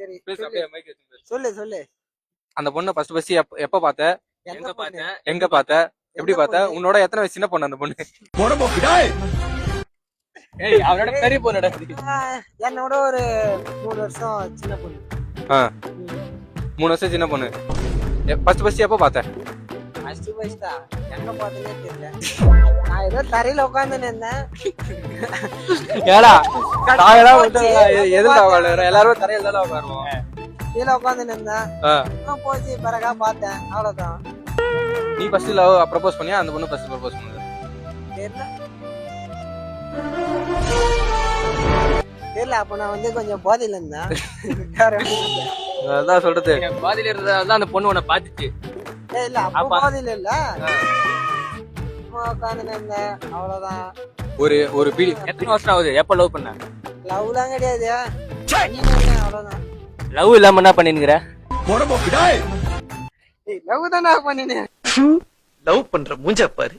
சரி பேசு அப்படியே மைக் எடுத்து பேசு. சொல்லு சொல்லு. அந்த பொண்ணை ஃபர்ஸ்ட் எப்ப பார்த்த? எந்த பொண்ணு? எங்க பார்த்த? எப்படி பார்த்த? உன்னோட எத்தனை வயசு சின்ன பொண்ணு அந்த பொண்ணு? ஏய் அவனோட பெரிய பொண்ணுடா. என்னோட ஒரு 3 வருஷம் சின்ன பொண்ணு. 3 வருஷம் சின்ன பொண்ணு. ஃபர்ஸ்ட் எப்ப பார்த்த? ஃபர்ஸ்டா எங்க பார்த்தனே தெரியல. நான் ஏதோ தரையில உட்கார்ந்து இருந்தேன். ஏடா நாயெல்லாம் வந்து எதுல உட்காருற? எல்லாரும் தரையில தான் உட்காருவோம். கீழே உட்கார்ந்து இருந்தேன். போச்சு பிறகா பார்த்தேன். அவ்வளவுதான். நீ ஃபர்ஸ்ட் லவ் ப்ரப்போஸ் பண்ணியா அந்த பொண்ணு ஃபர்ஸ்ட் ப்ரப்போஸ் பண்ணது? தெரியல. அப்ப நான் வந்து கொஞ்சம் போதையில இருந்தேன். அதான் சொல்றது. போதையில இருந்ததால அந்த பொண்ணு உன்னை பாத்துச்சு. இல்ல அப்ப போதையில இல்ல. உட்கார்ந்து இருந்தேன். அவ்வளவுதான். ஒரு பீடி. எத்தனை வருஷம் ஆகுது? எப்ப லவ் பண்ண? லவ்லாம் கிடையாது. அவ்வளவுதான். லவ் இல்லாம என்ன பண்ணினுங்கிற? லவ் தானே பண்ணினேன். லவ் பண்ற மூஞ்ச பாரு.